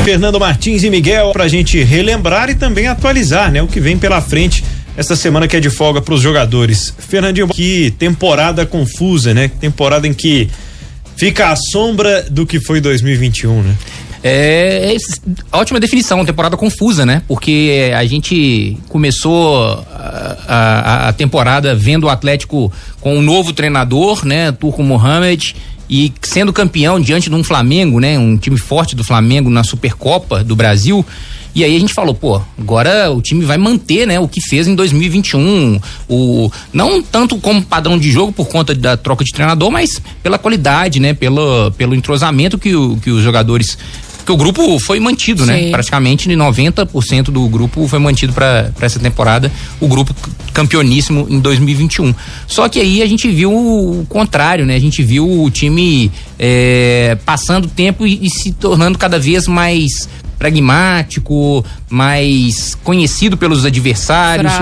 Fernando Martins e Miguel, pra gente relembrar e também atualizar, né? O que vem pela frente esta semana que é de folga pros jogadores. Fernandinho, que temporada confusa, né? Temporada em que fica à sombra do que foi 2021, né? Ótima definição, temporada confusa, né? Porque a gente começou a temporada vendo o Atlético com um novo treinador, né? Turco Mohamed, e sendo campeão diante de um Flamengo, né? Um time forte do Flamengo na Supercopa do Brasil. E aí a gente falou, agora o time vai manter, né, o que fez em 2021, não tanto como padrão de jogo por conta da troca de treinador, mas pela qualidade, né, pelo entrosamento que os jogadores, que o grupo foi mantido, sim, né? Praticamente 90% do grupo foi mantido para essa temporada, o grupo campeoníssimo em 2021. Só que aí a gente viu o contrário, né? A gente viu o time passando tempo e se tornando cada vez mais pragmático, mais conhecido pelos adversários,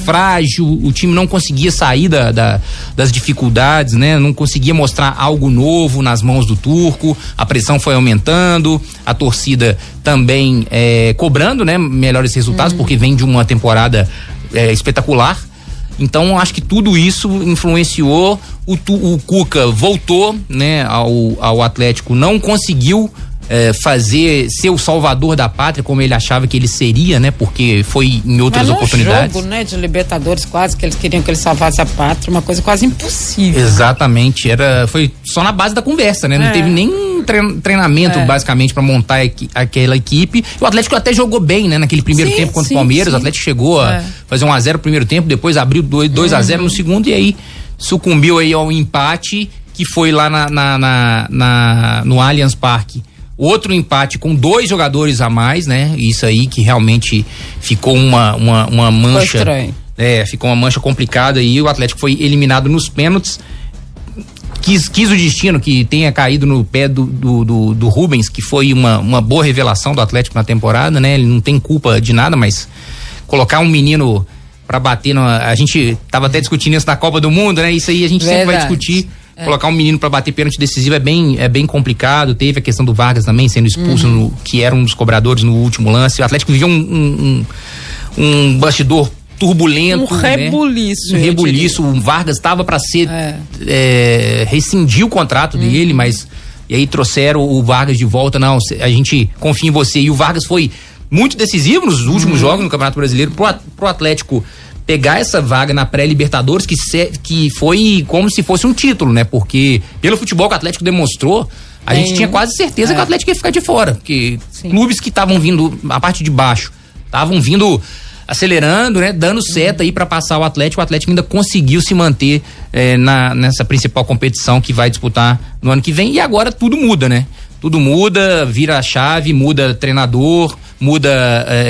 frágil, o time não conseguia sair das dificuldades, né? Não conseguia mostrar algo novo nas mãos do turco, a pressão foi aumentando, a torcida também cobrando, né, melhores resultados, porque vem de uma temporada espetacular. Então acho que tudo isso influenciou, o Cuca voltou, né, ao Atlético, não conseguiu ser o salvador da pátria como ele achava que ele seria, né? Porque foi em outras oportunidades. Jogo, né, de Libertadores, quase que eles queriam que ele salvasse a pátria, uma coisa quase impossível. Exatamente, foi só na base da conversa, né? Não teve nem treinamento basicamente para montar aquela equipe. O Atlético até jogou bem, né? Naquele primeiro tempo contra o Palmeiras, o Atlético chegou a fazer 1-0 no primeiro tempo, depois abriu 2-0 no segundo e aí sucumbiu aí ao empate que foi lá no Allianz Parque. Outro empate com 2 jogadores a mais, né? Isso aí que realmente ficou uma mancha. Ficou uma mancha complicada e o Atlético foi eliminado nos pênaltis. Quis o destino que tenha caído no pé do Rubens, que foi uma boa revelação do Atlético na temporada, né? Ele não tem culpa de nada, mas colocar um menino pra bater a gente tava até discutindo isso na Copa do Mundo, né? Isso aí a gente sempre vai discutir. Colocar um menino para bater pênalti decisivo é bem complicado. Teve a questão do Vargas também sendo expulso, que era um dos cobradores no último lance. O Atlético viveu um bastidor turbulento, um rebuliço. Né? Um rebuliço. O Vargas estava para ser rescindir o contrato dele, mas e aí trouxeram o Vargas de volta. Não, a gente confia em você. E o Vargas foi muito decisivo nos últimos jogos no Campeonato Brasileiro pro Atlético pegar essa vaga na pré-Libertadores, que foi como se fosse um título, né? Porque pelo futebol que o Atlético demonstrou, a gente tinha quase certeza que o Atlético ia ficar de fora, porque clubes que estavam vindo, a parte de baixo, estavam vindo acelerando, né? Dando seta aí para passar o Atlético ainda conseguiu se manter nessa principal competição que vai disputar no ano que vem, e agora tudo muda, né? Tudo muda, vira a chave, muda treinador, muda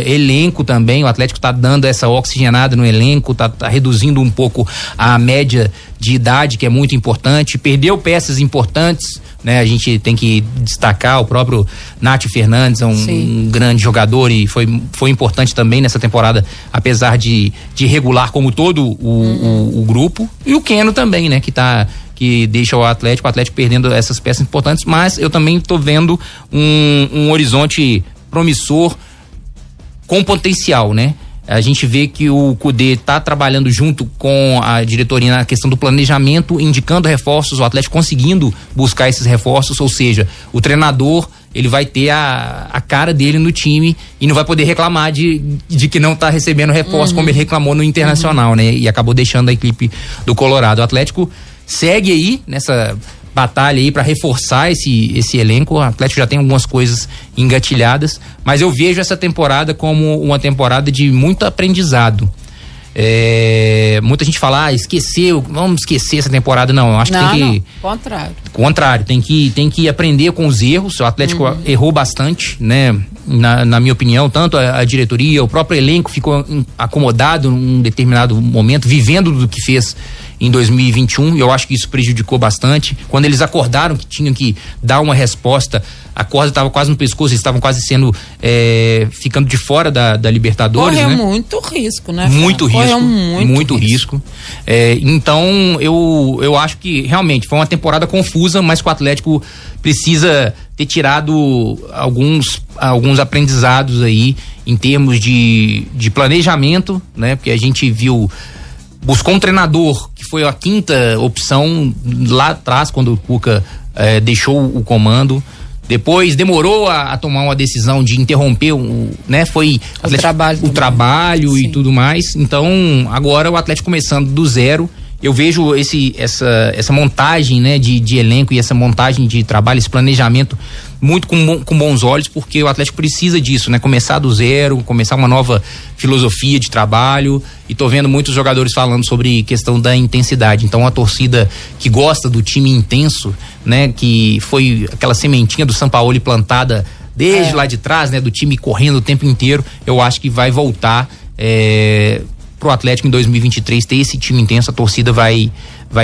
elenco também. O Atlético tá dando essa oxigenada no elenco, tá reduzindo um pouco a média de idade, que é muito importante. Perdeu peças importantes, né? A gente tem que destacar o próprio Nátio Fernandes, um grande jogador, e foi importante também nessa temporada, apesar de regular como todo o grupo. E o Keno também, né? Que deixa o Atlético perdendo essas peças importantes, mas eu também estou vendo um horizonte promissor com potencial, né? A gente vê que o Cudê está trabalhando junto com a diretoria na questão do planejamento, indicando reforços, o Atlético conseguindo buscar esses reforços, ou seja, o treinador, ele vai ter a cara dele no time e não vai poder reclamar de que não está recebendo reforços, como ele reclamou no Internacional, né? E acabou deixando a equipe do Colorado. O Atlético segue aí nessa batalha aí para reforçar esse elenco. O Atlético já tem algumas coisas engatilhadas, mas eu vejo essa temporada como uma temporada de muito aprendizado. Muita gente fala, vamos esquecer essa temporada. Não, eu acho que tem que... Contrário, tem que aprender com os erros. O Atlético errou bastante, né? Na minha opinião, tanto a diretoria, o próprio elenco ficou acomodado num determinado momento, vivendo do que fez em 2021. Eu acho que isso prejudicou bastante. Quando eles acordaram que tinham que dar uma resposta, a corda estava quase no pescoço, eles estavam quase sendo ficando de fora da Libertadores. Correu, né? Muito risco, né? Muito risco. Muito risco. Então eu acho que realmente foi uma temporada confusa, mas que o Atlético precisa ter tirado alguns aprendizados aí em termos de planejamento, né? Porque a gente buscou um treinador que foi a quinta opção lá atrás, quando o Cuca deixou o comando. Depois demorou a tomar uma decisão de interromper o trabalho e tudo mais. Então, agora o Atlético começando do zero. Eu vejo essa montagem, né, de elenco e essa montagem de trabalho, esse planejamento muito com bons olhos, porque o Atlético precisa disso, né? Começar do zero, começar uma nova filosofia de trabalho, e tô vendo muitos jogadores falando sobre questão da intensidade. Então a torcida que gosta do time intenso, né, que foi aquela sementinha do Sampaoli plantada desde lá de trás, né, do time correndo o tempo inteiro, eu acho que vai voltar pro Atlético em 2023 ter esse time intenso. A torcida vai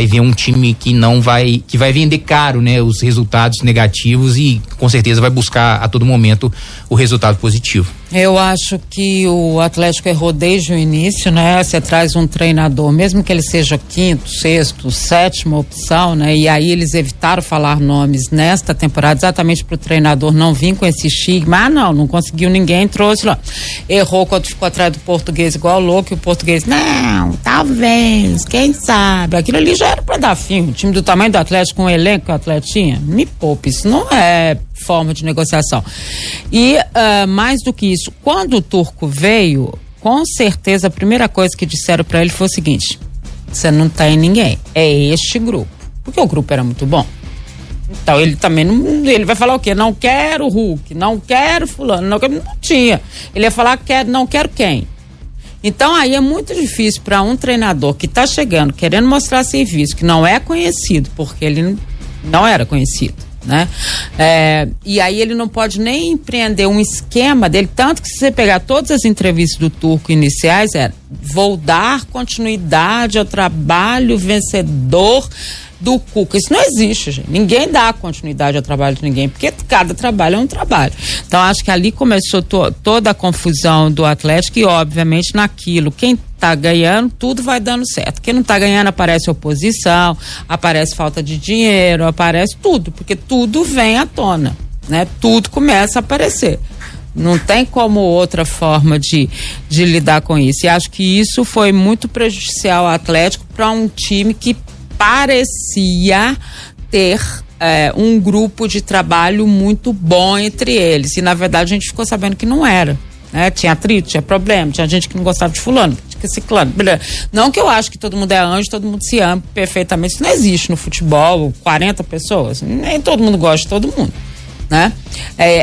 ver um time que vai vender caro, né, os resultados negativos, e com certeza vai buscar a todo momento o resultado positivo. Eu acho que o Atlético errou desde o início, né? Você traz um treinador, mesmo que ele seja quinto, sexto, sétima opção, né? E aí eles evitaram falar nomes nesta temporada, exatamente para o treinador não vir com esse estigma. Não conseguiu ninguém, trouxe lá. Errou quando ficou atrás do Português igual louco, e o Português, não, talvez, quem sabe. Aquilo ali já era para dar fim. O time do tamanho do Atlético, com o elenco que o Atlético tinha, me poupe, isso não é forma de negociação. E mais do que isso, quando o Turco veio, com certeza a primeira coisa que disseram para ele foi o seguinte: você não tem ninguém, é este grupo, porque o grupo era muito bom. Então ele também ele vai falar o quê? Não quero Hulk, não quero fulano, não tinha. Ele ia falar não quero quem. Então aí é muito difícil para um treinador que está chegando, querendo mostrar serviço, que não é conhecido, porque ele não era conhecido, né? E aí ele não pode nem empreender um esquema dele, tanto que se você pegar todas as entrevistas do Turco iniciais, vou dar continuidade ao trabalho vencedor do Cuca. Isso não existe, gente. Ninguém dá continuidade ao trabalho de ninguém, porque cada trabalho é um trabalho. Então acho que ali começou toda a confusão do Atlético, e obviamente naquilo, quem tá ganhando, tudo vai dando certo. Quem não tá ganhando, aparece oposição, aparece falta de dinheiro, aparece tudo, porque tudo vem à tona, né? Tudo começa a aparecer. Não tem como outra forma de lidar com isso. E acho que isso foi muito prejudicial ao Atlético, para um time que parecia ter um grupo de trabalho muito bom entre eles. E na verdade a gente ficou sabendo que não era. Né? Tinha atrito, tinha problema, tinha gente que não gostava de fulano, de ciclano. Não que eu acho que todo mundo é anjo, todo mundo se ama perfeitamente. Isso não existe no futebol, 40 pessoas. Nem todo mundo gosta de todo mundo. Né?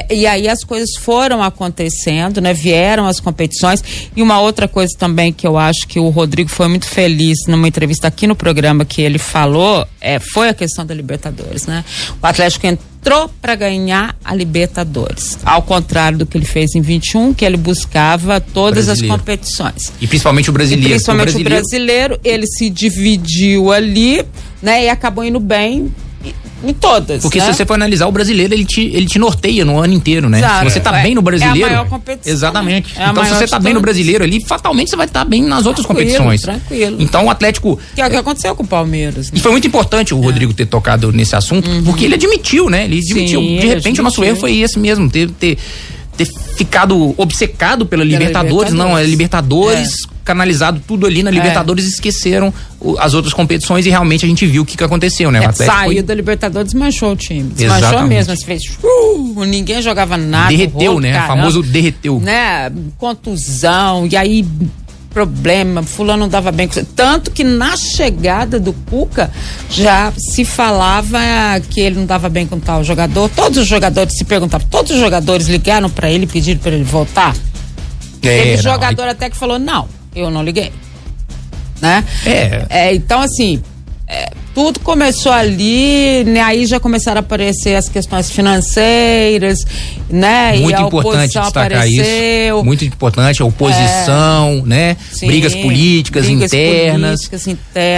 E aí as coisas foram acontecendo, né? Vieram as competições. E uma outra coisa também que eu acho que o Rodrigo foi muito feliz numa entrevista aqui no programa que ele falou, foi a questão da Libertadores, né? O Atlético entrou para ganhar a Libertadores, ao contrário do que ele fez em 21, que ele buscava todas as competições. E principalmente o brasileiro. O brasileiro, ele se dividiu ali, né? E acabou indo bem em todas. Porque, né? Se você for analisar, o brasileiro, ele te norteia no ano inteiro, né? Exato. Se você tá bem no brasileiro. É a maior competição. Exatamente. Então, se você tá bem no brasileiro ali, fatalmente você vai estar bem nas outras competições. Tranquilo. Então, o Atlético. Que é o que aconteceu com o Palmeiras. Né? E foi muito importante o Rodrigo ter tocado nesse assunto, porque ele admitiu, né? Ele admitiu. De repente, o nosso erro foi esse mesmo, ter ficado obcecado pela Libertadores. Não, é Libertadores, canalizado tudo ali na Libertadores, esqueceram as outras competições, e realmente a gente viu o que aconteceu, né? O Atlético saiu da Libertadores, desmanchou o time. Desmanchou mesmo, fez ninguém jogava nada. Derreteu, né? O famoso derreteu. Né? Contusão, e aí problema, fulano não dava bem. Tanto que na chegada do Cuca já se falava que ele não dava bem com tal jogador. Todos os jogadores se perguntavam, todos os jogadores ligaram para ele e pediram para ele voltar. Teve jogador até que falou, não, eu não liguei. Né? Então, assim, tudo começou ali, né? Aí já começaram a aparecer as questões financeiras, né? Muito importante destacar isso. Muito importante, a oposição, né? Sim, brigas políticas internas.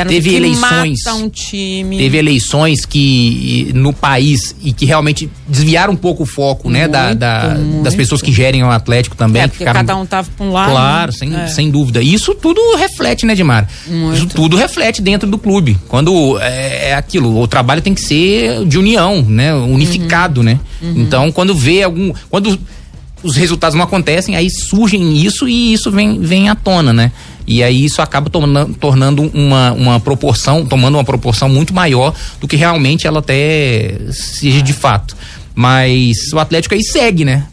Teve eleições. Um time. Teve eleições que no país e que realmente desviaram um pouco o foco, né? Das pessoas que gerem o Atlético também. Porque cada um tava para um lado. Claro, sem dúvida. E isso tudo reflete, né, Dimara? Isso tudo reflete dentro do clube. Quando é aquilo, o trabalho tem que ser de união, né? Unificado, né? Então, quando quando os resultados não acontecem, aí surgem isso e isso vem à tona, né? E aí isso acaba tomando uma proporção muito maior do que realmente ela até seja de fato. Mas o Atlético aí segue, né?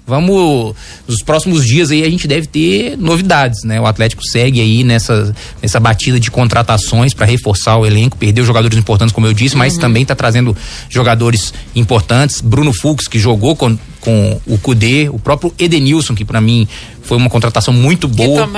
Nos próximos dias aí a gente deve ter novidades, né? O Atlético segue aí nessa batida de contratações para reforçar o elenco, perdeu jogadores importantes, como eu disse, mas também tá trazendo jogadores importantes. Bruno Fux, que jogou com o Kudê, o próprio Edenilson, que para mim foi uma contratação muito boa.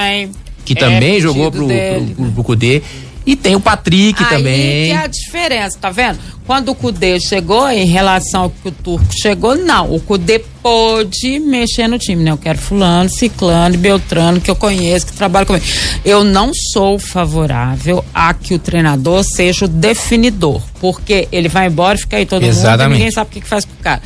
Que também jogou pro Kudê. E tem o Patrick também. Aí que é a diferença, tá vendo? Quando o Kudê chegou, em relação ao que o Turco chegou, não. O Kudê pôde mexer no time, né? Eu quero fulano, ciclano, beltrano, que eu conheço, que trabalha comigo. Eu não sou favorável a que o treinador seja o definidor, porque ele vai embora e fica aí todo mundo e ninguém sabe o que faz com o cara.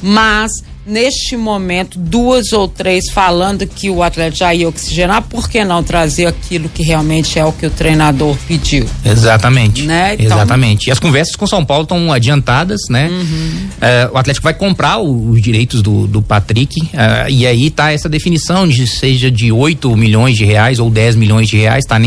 Mas neste momento, 2 ou 3 falando que o Atlético já ia oxigenar, por que não trazer aquilo que realmente é o que o treinador pediu? Exatamente. Né? Então, exatamente. E as conversas com São Paulo estão adiantadas, né? O Atlético vai comprar os direitos do Patrick, e aí tá essa definição de seja de 8 milhões de reais ou 10 milhões de reais, tá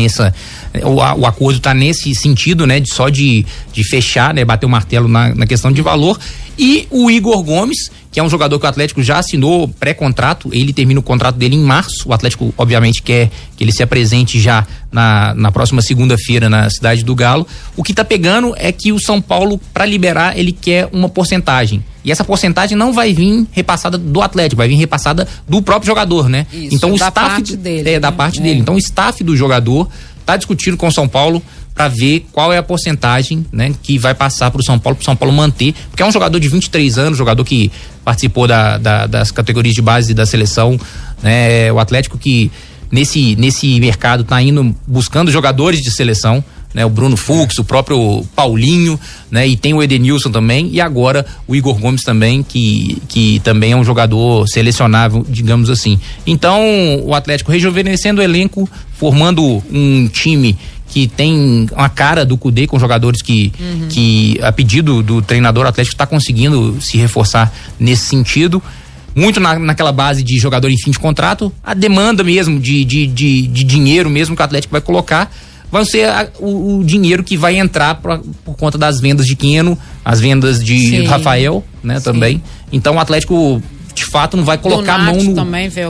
o acordo tá nesse sentido, né? De fechar, né? Bater o martelo na questão de valor. E o Igor Gomes, que é um jogador que o Atlético já assinou pré-contrato, ele termina o contrato dele em março. O Atlético, obviamente, quer que ele se apresente já na próxima segunda-feira na Cidade do Galo. O que tá pegando é que o São Paulo, para liberar, ele quer uma porcentagem. E essa porcentagem não vai vir repassada do Atlético, vai vir repassada do próprio jogador, né? Isso, então o staff parte dele, da parte dele. Então o staff do jogador tá discutindo com o São Paulo para ver qual é a porcentagem, né, que vai passar pro São Paulo manter, porque é um jogador de 23 anos, jogador que participou das categorias de base da seleção, né? O Atlético que nesse mercado tá indo buscando jogadores de seleção, né? O Bruno Fux, o próprio Paulinho, né? E tem o Edenilson também, e agora o Igor Gomes também, que também é um jogador selecionável, digamos assim. Então, o Atlético rejuvenescendo o elenco, formando um time que tem uma cara do Kudê, com jogadores que a pedido do treinador, o Atlético está conseguindo se reforçar nesse sentido, muito naquela base de jogador em fim de contrato. A demanda mesmo de dinheiro mesmo que o Atlético vai colocar vai ser o dinheiro que vai entrar por conta das vendas de Keno, as vendas de Rafael, né? Sim. Também. Então o Atlético de fato não vai colocar a mão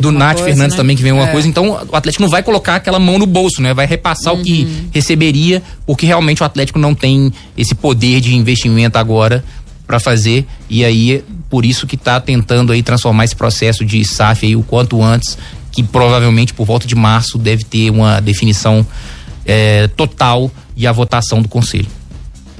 do Nath Fernandes, né? Também, que vem uma coisa. Então o Atlético não vai colocar aquela mão no bolso, né? Vai repassar o que receberia, porque realmente o Atlético não tem esse poder de investimento agora para fazer, e aí por isso que tá tentando aí transformar esse processo de SAF aí o quanto antes, que provavelmente por volta de março deve ter uma definição total e a votação do Conselho.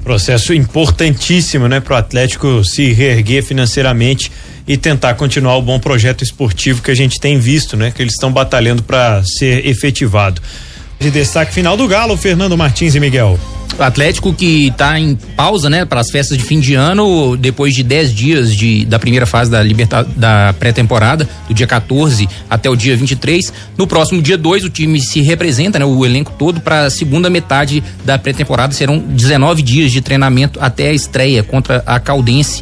Processo importantíssimo, né, pro Atlético se reerguer financeiramente e tentar continuar o bom projeto esportivo que a gente tem visto, né, que eles estão batalhando para ser efetivado. De destaque final do Galo, Fernando Martins e Miguel. O Atlético que está em pausa, né, para as festas de fim de ano, depois de 10 dias da primeira fase da pré-temporada, do dia 14 até o dia 23. No próximo dia 2, o time se representa, né, o elenco todo, para a segunda metade da pré-temporada. Serão 19 dias de treinamento até a estreia contra a Caldense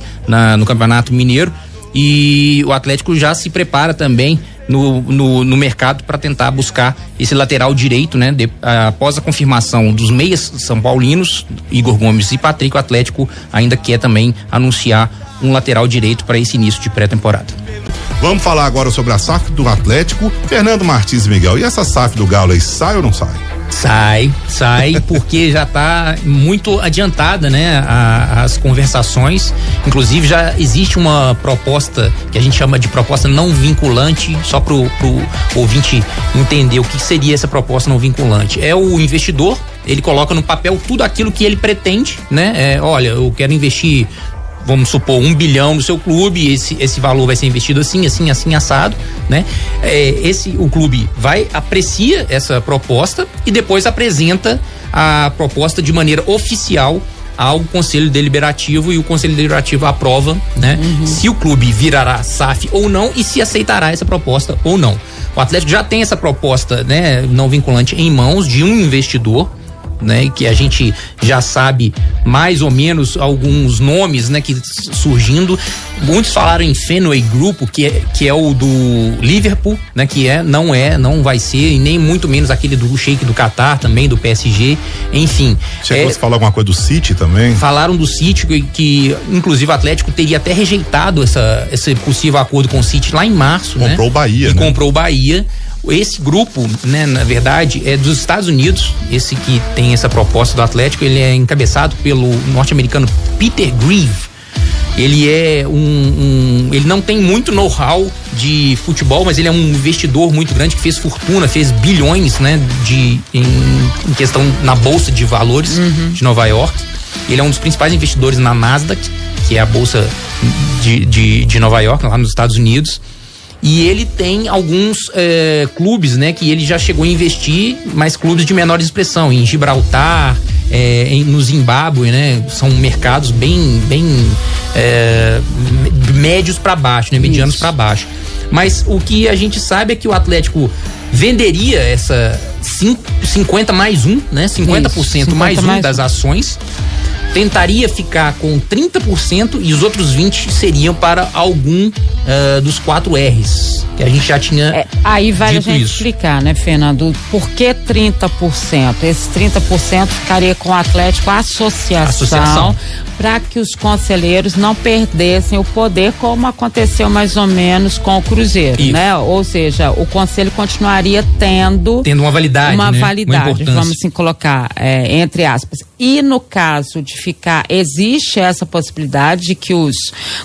no Campeonato Mineiro. E o Atlético já se prepara também no mercado para tentar buscar esse lateral direito, né? Após a confirmação dos meias são paulinos, Igor Gomes e Patrick, o Atlético ainda quer também anunciar um lateral direito para esse início de pré-temporada. Vamos falar agora sobre a SAF do Atlético. Fernando Martins e Miguel, e essa SAF do Galo aí, sai ou não sai? Sai, porque já está muito adiantada, né? As conversações, inclusive já existe uma proposta que a gente chama de proposta não vinculante, só pro ouvinte entender o que seria essa proposta não vinculante. É o investidor, ele coloca no papel tudo aquilo que ele pretende, né? Olha, eu quero investir vamos supor, 1 bilhão no seu clube, esse valor vai ser investido assim, assado, né? O clube aprecia essa proposta e depois apresenta a proposta de maneira oficial ao Conselho Deliberativo, e o Conselho Deliberativo aprova, né? Se o clube virará SAF ou não e se aceitará essa proposta ou não. O Atlético já tem essa proposta, né, não vinculante em mãos de um investidor, né, que a gente já sabe mais ou menos alguns nomes, né, que surgindo. Muitos falaram em Fenway Group, que é o do Liverpool, né, não vai ser, e nem muito menos aquele do Sheik do Qatar, também do PSG, enfim. Chegou a falar alguma coisa do City também? Falaram do City, que inclusive o Atlético teria até rejeitado esse possível acordo com o City lá em março, comprou o Bahia, né? Comprou o Bahia. Esse grupo, né, na verdade, é dos Estados Unidos. Esse que tem essa proposta do Atlético, ele é encabeçado pelo norte-americano Peter Grieve. Ele é ele não tem muito know-how de futebol, mas ele é um investidor muito grande que fez fortuna, fez bilhões, né, em questão na bolsa de valores de Nova York. Ele é um dos principais investidores na Nasdaq, que é a bolsa de Nova York, lá nos Estados Unidos. E ele tem alguns clubes, né, que ele já chegou a investir, mas clubes de menor expressão, em Gibraltar, no Zimbábue, né? São mercados bem médios para baixo, né? Medianos para baixo. Mas o que a gente sabe é que o Atlético venderia essa 50 mais 1, né? 50% mais 1 das ações. Tentaria ficar com 30% e os outros 20% seriam para algum dos 4 R's, que a gente já tinha aí vale a gente isso. explicar, né, Fernando? Por que 30%? Esse 30% ficaria com o Atlético Associação, para que os conselheiros não perdessem o poder, como aconteceu mais ou menos com o Cruzeiro, isso, né? Ou seja, o conselho continuaria tendo uma validade, uma né? validade, vamos assim colocar, entre aspas. E no caso de ficar, existe essa possibilidade de que os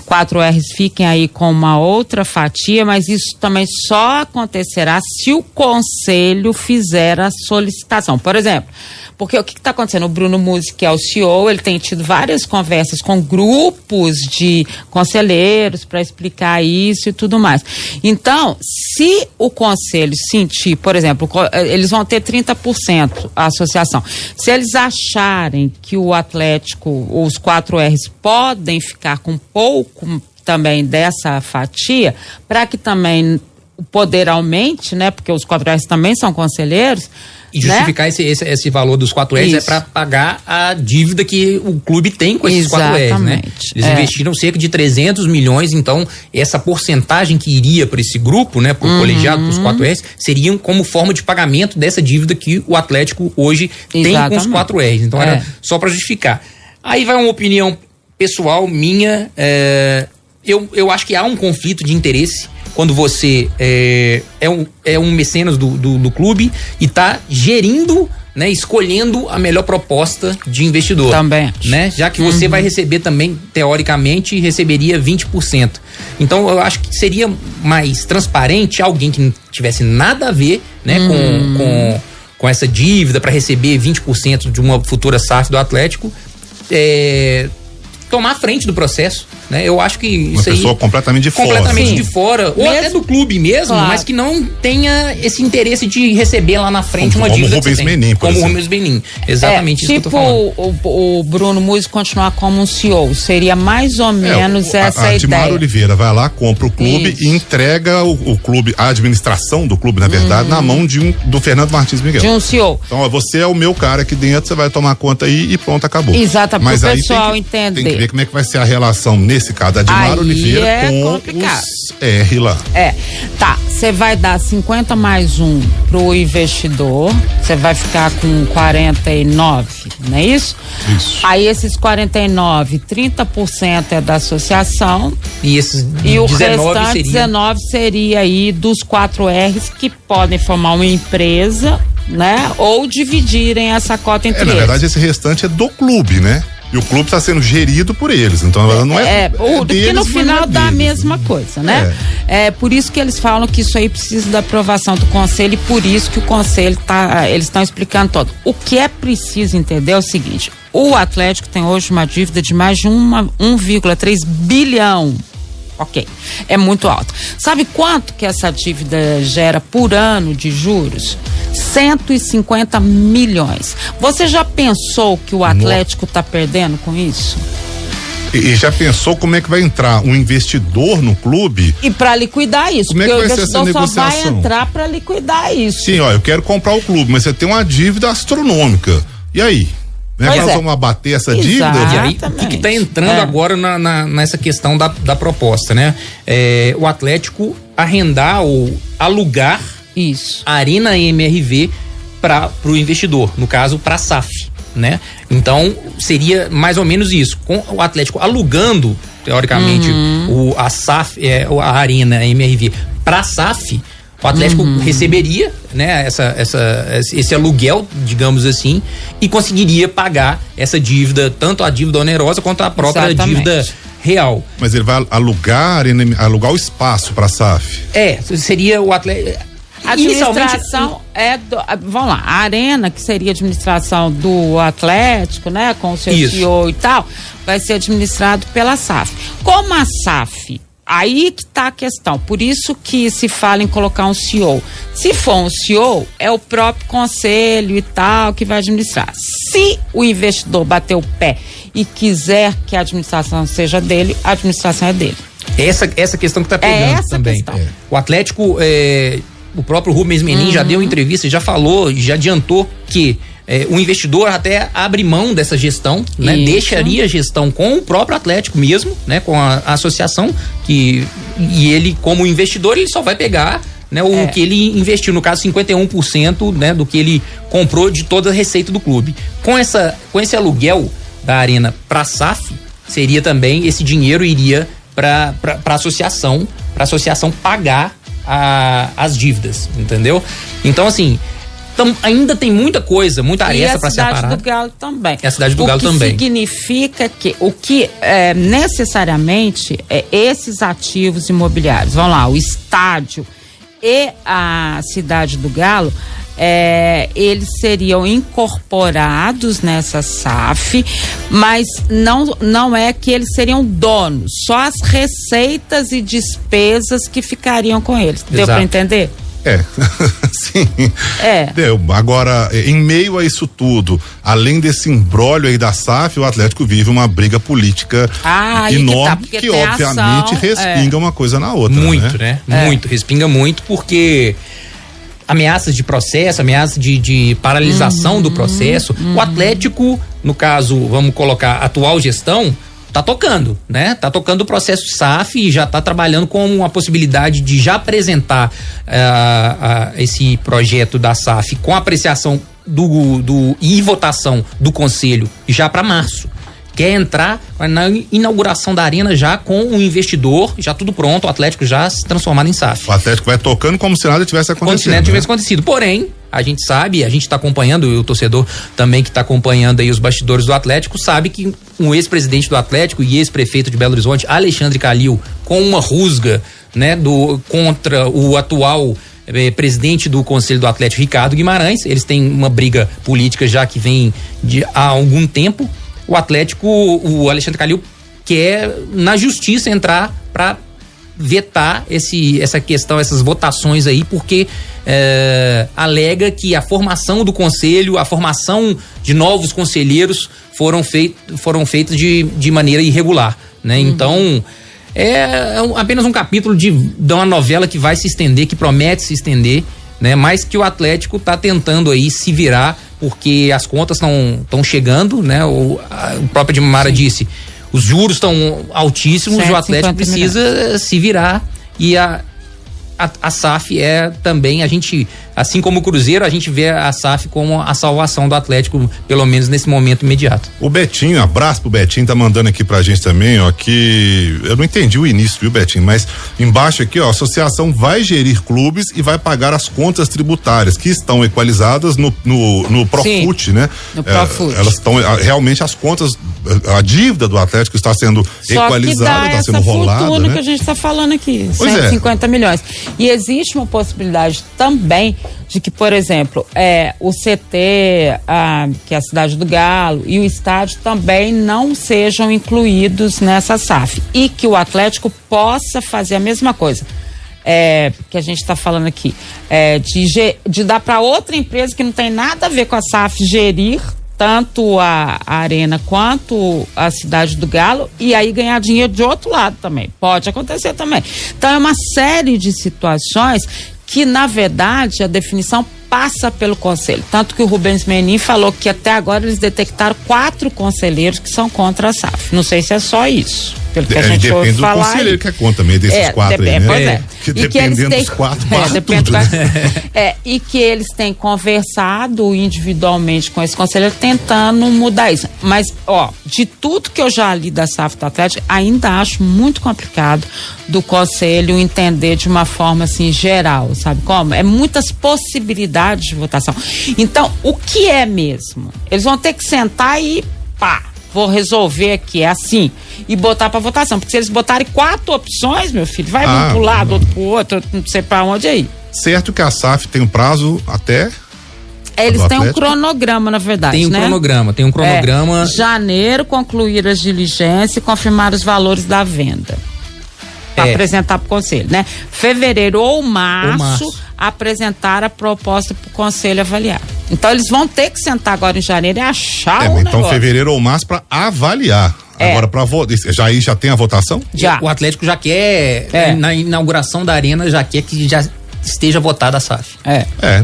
4 R's fiquem aí com uma outra fatia, mas isso também só acontecerá se o conselho fizer a solicitação. Por exemplo, porque o que está acontecendo? O Bruno Musi, que é o CEO, ele tem tido várias conversas com grupos de conselheiros para explicar isso e tudo mais. Então, se o conselho sentir, por exemplo, eles vão ter 30% a associação. Se eles acharem que o Atlético, os 4 R's podem ficar com pouco também dessa fatia, para que também o poder aumente, né? Porque os 4 R's também são conselheiros. E justificar, né, esse valor dos 4 R's é para pagar a dívida que o clube tem com esses 4 R's, né? Eles investiram cerca de 300 milhões, então essa porcentagem que iria para esse grupo, né, por colegiado, para os 4 R's, seriam como forma de pagamento dessa dívida que o Atlético hoje tem com os 4 R's. Então era só para justificar. Aí vai uma opinião pessoal minha, eu acho que há um conflito de interesse quando você é um mecenas do clube e está gerindo, né, escolhendo a melhor proposta de investidor. Também. Né? Já que você vai receber também, teoricamente, receberia 20%. Então, eu acho que seria mais transparente alguém que não tivesse nada a ver, né, com essa dívida para receber 20% de uma futura SAF do Atlético, tomar a frente do processo, né? Eu acho que isso aí... Uma pessoa completamente de fora. Completamente de fora, ou até do clube mesmo, mas que não tenha esse interesse de receber lá na frente uma dívida que você tem. Como o Rubens Menin. Exatamente isso que eu tô falando. O Bruno Musi continuar como um CEO, seria mais ou menos essa ideia. Admar Oliveira vai lá, compra o clube e entrega o clube, a administração do clube, na verdade, na mão do Fernando Martins Miguel. De um CEO. Então, você é o meu cara aqui dentro, você vai tomar conta aí e pronto, acabou. Exatamente, mas o pessoal entender. Tem que ver como é que vai ser a relação, nesse caso, da Admar Oliveira com complicado. Os R lá. Tá, você vai dar 50 mais 1 pro investidor, você vai ficar com 49, não é isso? Isso. Aí esses 49, 30% é da associação. E esses e o restante 19 seria aí dos 4 R's que podem formar uma empresa, né? Ou dividirem essa cota entre eles. Na verdade, esse restante é do clube, né? E o clube está sendo gerido por eles, então não é que no final dá a mesma coisa, né? É por isso que eles falam que isso aí precisa da aprovação do conselho, e por isso que o conselho eles estão explicando todo. O que é preciso entender é o seguinte: o Atlético tem hoje uma dívida de mais de 1,3 bilhão. Ok, é muito alto. Sabe quanto que essa dívida gera por ano de juros? 150 milhões. Você já pensou que o Atlético está perdendo com isso? E já pensou como é que vai entrar um investidor no clube? E para liquidar isso, como é que vai ser essa negociação? Só vai entrar para liquidar isso. Sim, eu quero comprar o clube, mas você tem uma dívida astronômica. E aí? Nós vamos abater essa dívida? E aí, o que está entrando agora nessa questão da proposta, né? O Atlético arrendar ou alugar a Arena MRV para o investidor, no caso, para a SAF, né? Então, seria mais ou menos isso. Com o Atlético alugando, teoricamente, a SAF, a Arena MRV para a SAF, o Atlético receberia, né, esse aluguel, digamos assim, e conseguiria pagar essa dívida, tanto a dívida onerosa quanto a própria dívida real. Mas ele vai alugar o espaço para a SAF? Seria o Atlético. A administração vamos lá, a Arena, que seria a administração do Atlético, né, com o seu CEO e tal, vai ser administrado pela SAF. Como a SAF, aí que tá a questão, por isso que se fala em colocar um CEO. Se for um CEO, é o próprio conselho e tal que vai administrar. Se o investidor bater o pé e quiser que a administração seja dele, a administração é dele. Essa questão que tá pegando também. O Atlético, o próprio Rubens Menin já deu entrevista, já falou, já adiantou que o investidor até abre mão dessa gestão, né? Deixaria a gestão com o próprio Atlético mesmo, né? Com a associação, e ele, como investidor, ele só vai pegar, né, o que ele investiu, no caso 51%, né, do que ele comprou de toda a receita do clube. Com esse aluguel da Arena para a SAF, seria também, esse dinheiro iria para a associação pagar as dívidas, entendeu? Então, assim, ainda tem muita coisa, muita areia para ser parada. E a cidade do Galo também. E a cidade do Galo também. O que significa que necessariamente esses ativos imobiliários, vamos lá, o estádio e a cidade do Galo, eles seriam incorporados nessa SAF, mas não é que eles seriam donos, só as receitas e despesas que ficariam com eles. Exato. Deu para entender? Sim. Deu. Agora, em meio a isso tudo, além desse imbróglio aí da SAF, o Atlético vive uma briga política enorme, que obviamente respinga uma coisa na outra. Muito, né? Muito, respinga muito, porque ameaças de processo, ameaças de paralisação do processo. O Atlético, no caso, vamos colocar, atual gestão, tá tocando, né? Tá tocando o processo SAF e já tá trabalhando com a possibilidade de já apresentar esse projeto da SAF com apreciação e votação do conselho já para março. Quer entrar na inauguração da Arena já com o investidor, já tudo pronto, o Atlético já se transformado em SAF. O Atlético vai tocando como se nada tivesse acontecido. Como se nada tivesse acontecido. Porém, a gente sabe, a gente está acompanhando, e o torcedor também que está acompanhando aí os bastidores do Atlético, sabe que um ex-presidente do Atlético e ex-prefeito de Belo Horizonte, Alexandre Calil, com uma rusga, né, contra o atual presidente do Conselho do Atlético, Ricardo Guimarães. Eles têm uma briga política já que vem há algum tempo. O Atlético, o Alexandre Calil quer na justiça entrar para vetar essa questão, essas votações aí, porque alega que a formação do conselho, a formação de novos conselheiros foram feitas de maneira irregular, né? Então, apenas um capítulo de uma novela que vai se estender, que promete se estender, né? Mas que o Atlético está tentando aí se virar, porque as contas estão chegando, né? O próprio Dimara disse, os juros estão altíssimos, o Atlético precisa se virar, e a SAF também, a gente assim como o Cruzeiro, a gente vê a SAF como a salvação do Atlético, pelo menos nesse momento imediato. O Betinho, abraço pro Betinho, tá mandando aqui pra gente também, ó, que eu não entendi o início, viu, Betinho, mas embaixo aqui, ó, a associação vai gerir clubes e vai pagar as contas tributárias que estão equalizadas no Profut, né? No Profut. Elas estão, realmente as contas, a dívida do Atlético está sendo equalizada, está sendo rolada, fortuna, né? Que a gente está falando aqui, pois 150 milhões. E existe uma possibilidade também de que, por exemplo, o CT, que é a Cidade do Galo, e o estádio também não sejam incluídos nessa SAF. E que o Atlético possa fazer a mesma coisa. Que a gente está falando aqui. De dar para outra empresa que não tem nada a ver com a SAF gerir tanto a Arena quanto a Cidade do Galo e aí ganhar dinheiro de outro lado também. Pode acontecer também. Então é uma série de situações que, na verdade, a definição passa pelo conselho. Tanto que o Rubens Menin falou que até agora eles detectaram 4 conselheiros que são contra a SAF. Não sei se é só isso. Pelo que a gente ouve falar. Depende do conselheiro que é contra também, desses 4 aí, né? Pois é. Que dependendo dos 4, tudo, né? E que eles têm conversado individualmente com esse conselheiro tentando mudar isso. Mas, de tudo que eu já li da SAF do Atlético, ainda acho muito complicado do conselho entender de uma forma assim geral, sabe como? É muitas possibilidades de votação. Então, o que é mesmo? Eles vão ter que sentar e vou resolver aqui, é assim, e botar pra votação, porque se eles botarem 4 opções, meu filho, vai um pro lado, outro pro outro, não sei pra onde aí. Certo que a SAF tem um prazo até... Eles têm um cronograma, na verdade, tem um cronograma. Janeiro, concluir as diligências e confirmar os valores da venda. Para apresentar pro conselho, né? Fevereiro ou março, apresentar a proposta pro conselho avaliar. Então eles vão ter que sentar agora em janeiro e achar o então negócio. Fevereiro ou março para avaliar. Agora para votar, já tem a votação? Já. O Atlético já quer, na inauguração da Arena, já quer que já esteja votada a SAF.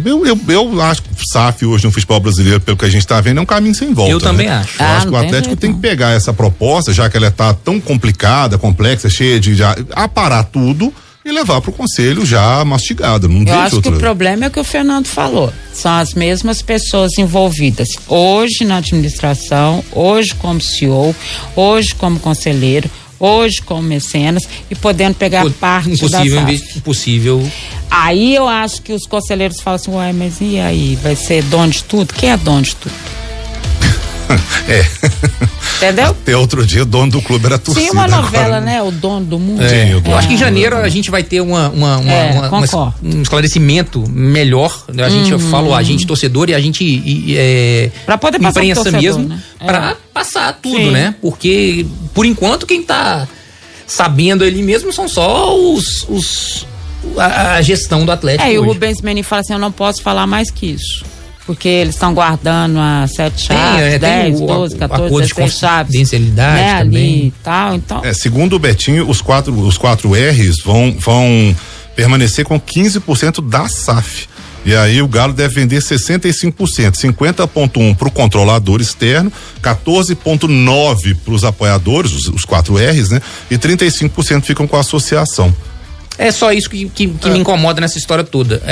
Eu acho que SAF hoje no futebol brasileiro, pelo que a gente está vendo, é um caminho sem volta. Eu também acho. Eu acho que o Atlético tem que pegar essa proposta, já que ela está tão complicada, complexa, cheia de aparar tudo e levar para o conselho já mastigado. Eu acho que o problema é o que o Fernando falou. São as mesmas pessoas envolvidas hoje na administração, hoje como CEO, hoje como conselheiro, hoje como mecenas e podendo pegar parte da SAF. Impossível. Aí eu acho que os conselheiros falam assim, mas e aí? Vai ser dono de tudo? Quem é dono de tudo? Entendeu? Até outro dia o dono do clube era a torcida. Tinha uma novela, né? O dono do mundo. Eu acho que em janeiro a gente vai ter um esclarecimento melhor. A gente fala a gente torcedor e a gente pra poder passar imprensa torcedor, mesmo, né? Pra passar tudo, né? Porque por enquanto quem tá sabendo ali mesmo são só a gestão do Atlético. E o Rubens Menin fala assim, eu não posso falar mais que isso. Porque eles estão guardando as 7 chaves, 10, 12, 14, 16 chaves. Confidencialidade, né, também. Ali e tal, então. Segundo o Betinho, os 4 R's vão permanecer com 15% da SAF. E aí o Galo deve vender 65%, 50,1% para o controlador externo, 14,9% para os apoiadores, os 4 R's, né? E 35% ficam com a associação. É só isso que me incomoda nessa história toda.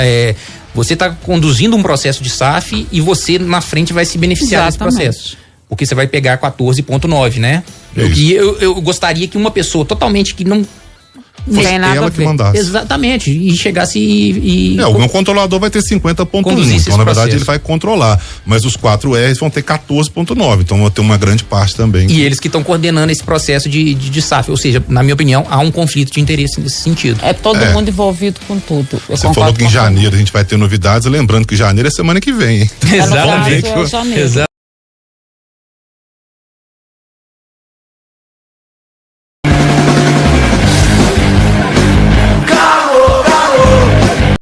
Você está conduzindo um processo de SAF e você na frente vai se beneficiar desse processo. Porque você vai pegar 14,9%, né? E eu gostaria que uma pessoa totalmente que não fosse ela que mandasse. Exatamente. E chegasse e o meu controlador vai ter 50,1%. Então, na verdade, ele vai controlar. Mas os 4 R's vão ter 14,9%. Então, vai ter uma grande parte também. E eles que estão coordenando esse processo de SAF. Ou seja, na minha opinião, há um conflito de interesse nesse sentido. É todo mundo envolvido com tudo. Você falou que em janeiro a gente vai ter novidades. Lembrando que janeiro é semana que vem, hein? Exatamente. Exatamente.